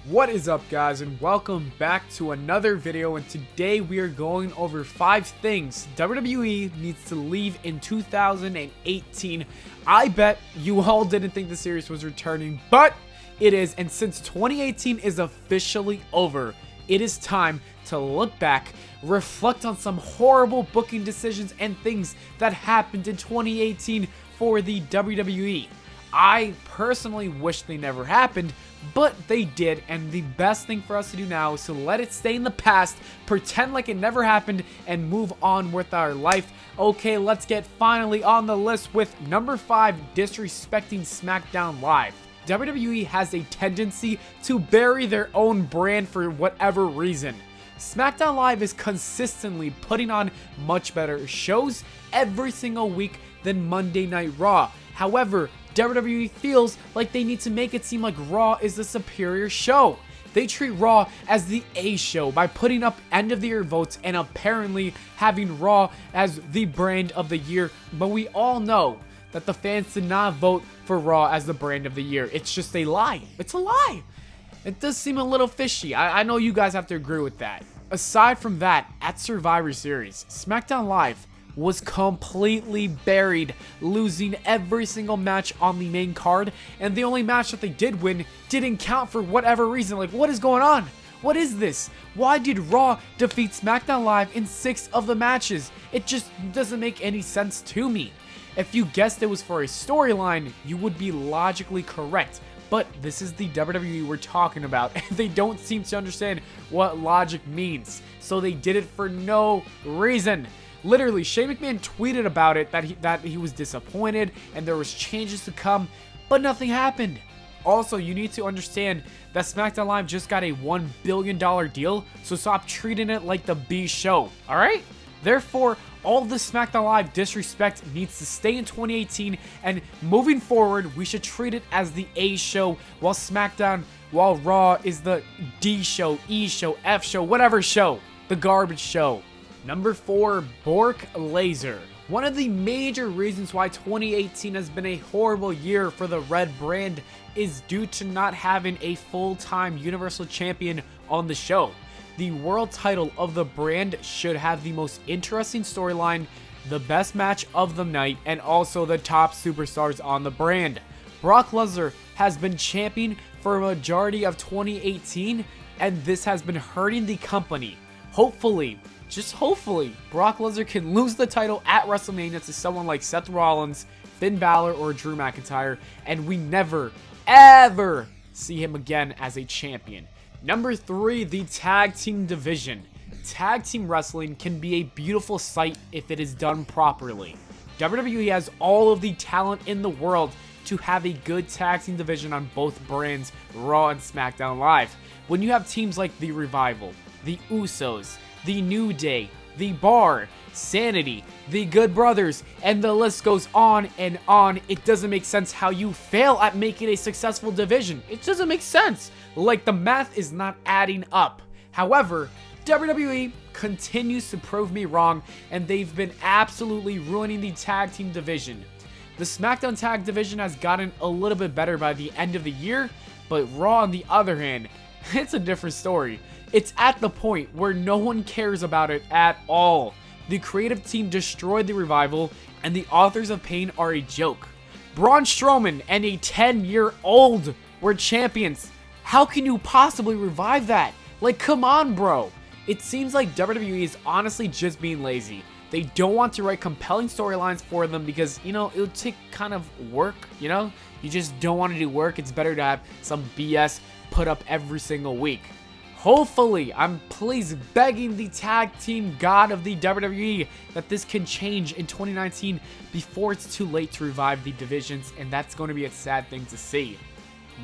What is up, guys, and welcome back to another video. And today we are going over 5 things WWE needs to leave in 2018. I bet you all didn't think the series was returning, but it is. And since 2018 is officially over, it is time to look back, reflect on some horrible booking decisions and things that happened in 2018 for the WWE. I personally wish they never happened, but they did, and the best thing for us to do now is to let it stay in the past, pretend like it never happened, and move on with our life. Okay, let's get finally on the list with number 5, disrespecting SmackDown Live. WWE has a tendency to bury their own brand for whatever reason. SmackDown Live is consistently putting on much better shows every single week than Monday Night Raw. However, WWE feels like they need to make it seem like Raw is the superior show. They treat Raw as the A show by putting up end of the year votes and apparently having Raw as the brand of the year, but we all know that the fans did not vote for Raw as the brand of the year. It's just a lie. It's a lie. It does seem a little fishy. I know you guys have to agree with that. Aside from that, at Survivor Series, SmackDown Live was completely buried, losing every single match on the main card, and the only match that they did win didn't count for whatever reason. Like, what is going on? What is this? Why did Raw defeat SmackDown Live in 6 of the matches? It just doesn't make any sense to me. If you guessed it was for a storyline, you would be logically correct. But this is the WWE we're talking about, and they don't seem to understand what logic means. So they did it for no reason. Literally, Shane McMahon tweeted about it, that he was disappointed and there was changes to come, but nothing happened. Also, you need to understand that SmackDown Live just got a $1 billion deal, so stop treating it like the B show, alright? Therefore, all the SmackDown Live disrespect needs to stay in 2018, and moving forward, we should treat it as the A show, while Raw is the D show, E show, F show, whatever show, the garbage show. Number 4, Bork Laser. One of the major reasons why 2018 has been a horrible year for the Red brand is due to not having a full-time Universal Champion on the show. The world title of the brand should have the most interesting storyline, the best match of the night, and also the top superstars on the brand. Brock Lesnar has been champion for a majority of 2018, and this has been hurting the company. Hopefully, just hopefully, Brock Lesnar can lose the title at WrestleMania to someone like Seth Rollins, Finn Balor, or Drew McIntyre, and we never, ever see him again as a champion. Number 3, the tag team division. Tag team wrestling can be a beautiful sight if it is done properly. WWE has all of the talent in the world to have a good tag team division on both brands, Raw and SmackDown Live. When you have teams like The Revival, The Usos, The New Day, The Bar, Sanity, The Good Brothers, and the list goes on and on. It doesn't make sense how you fail at making a successful division. It doesn't make sense. Like, the math is not adding up. However, WWE continues to prove me wrong, and they've been absolutely ruining the tag team division. The SmackDown tag division has gotten a little bit better by the end of the year, but Raw, on the other hand, it's a different story. It's at the point where no one cares about it at all. The creative team destroyed The Revival, and the authors of pain are a joke. Braun Strowman and a 10-year-old were champions. How can you possibly revive that? Like, come on, bro. It seems like WWE is honestly just being lazy. They don't want to write compelling storylines for them because, you know, it would take kind of work, you know? You just don't want to do work. It's better to have some BS put up every single week. Hopefully, I'm please begging the tag team god of the WWE that this can change in 2019 before it's too late to revive the divisions, and that's going to be a sad thing to see.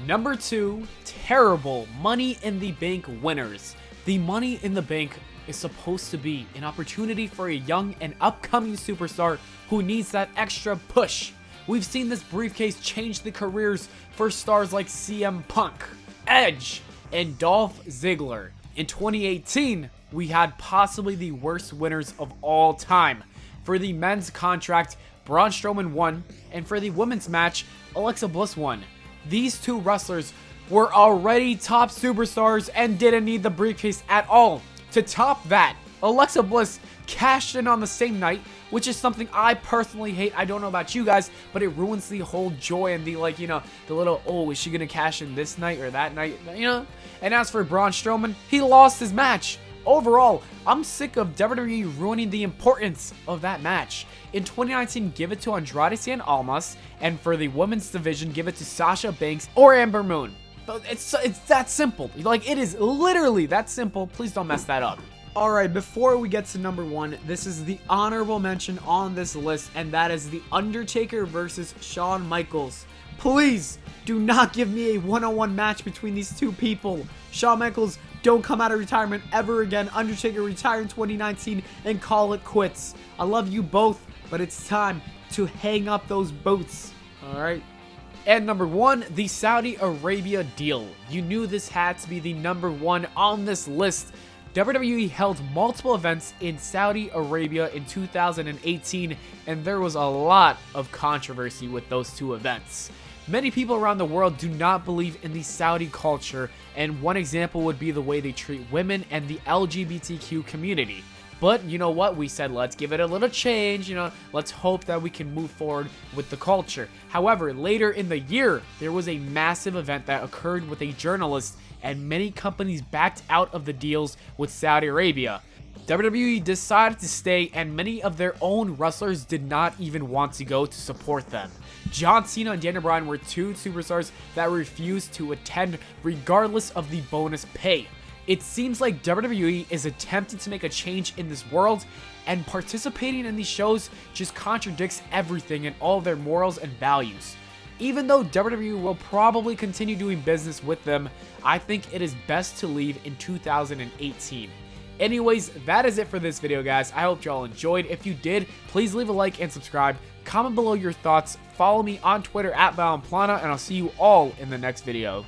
Number 2, terrible Money in the Bank winners. The Money in the Bank is supposed to be an opportunity for a young and upcoming superstar who needs that extra push. We've seen this briefcase change the careers for stars like CM Punk, Edge, and Dolph Ziggler. In 2018, we had possibly the worst winners of all time. For the men's contract, Braun Strowman won, and for the women's match, Alexa Bliss won. These two wrestlers were already top superstars and didn't need the briefcase at all. To top that, Alexa Bliss cashed in on the same night, which is something I personally hate. I don't know about you guys, but it ruins the whole joy and the, like, you know, the little, oh, is she gonna cash in this night or that night, you know? And as for Braun Strowman, he lost his match. Overall, I'm sick of WWE ruining the importance of that match. In 2019, give it to Andrade Cien Almas, and for the women's division, give it to Sasha Banks or Ember Moon. It's that simple. Like, it is literally that simple. Please don't mess that up. Alright, before we get to number 1, this is the honorable mention on this list, and that is the Undertaker versus Shawn Michaels. Please do not give me a one-on-one match between these two people. Shawn Michaels, don't come out of retirement ever again. Undertaker, retire in 2019 and call it quits. I love you both, but it's time to hang up those boots. Alright. And number 1, the Saudi Arabia deal. You knew this had to be the number 1 on this list. WWE held multiple events in Saudi Arabia in 2018, and there was a lot of controversy with those two events. Many people around the world do not believe in the Saudi culture, and one example would be the way they treat women and the LGBTQ community. But you know what? We said, let's give it a little change, you know, let's hope that we can move forward with the culture. However, later in the year, there was a massive event that occurred with a journalist, and many companies backed out of the deals with Saudi Arabia. WWE decided to stay, and many of their own wrestlers did not even want to go to support them. John Cena and Daniel Bryan were two superstars that refused to attend regardless of the bonus pay. It seems like WWE is attempting to make a change in this world, and participating in these shows just contradicts everything and all their morals and values. Even though WWE will probably continue doing business with them, I think it is best to leave in 2018. Anyways, that is it for this video, guys. I hope y'all enjoyed. If you did, please leave a like and subscribe. Comment below your thoughts. Follow me on Twitter at Pllana, and I'll see you all in the next video.